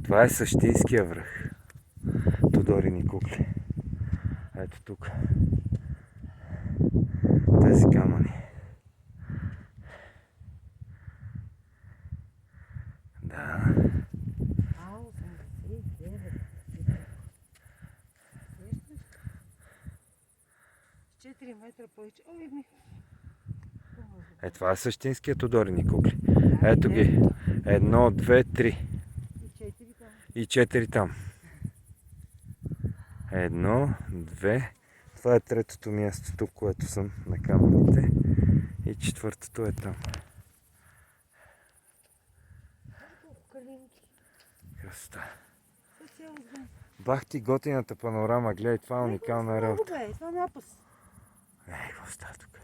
Това е същинския връх. Тодорини кукли. Ето тук. Тези камъни. Да. 4 метра повече. Е, това е същинския Тодорини кукли. Ето ги. 1, 2, 3. И 4 там. 1, 2. Това е третото място тук, което съм на камъните. И четвъртото е там. Красота. Бах ти готината панорама, гледай, това е уникална работа. Това е напас. Какво става тук?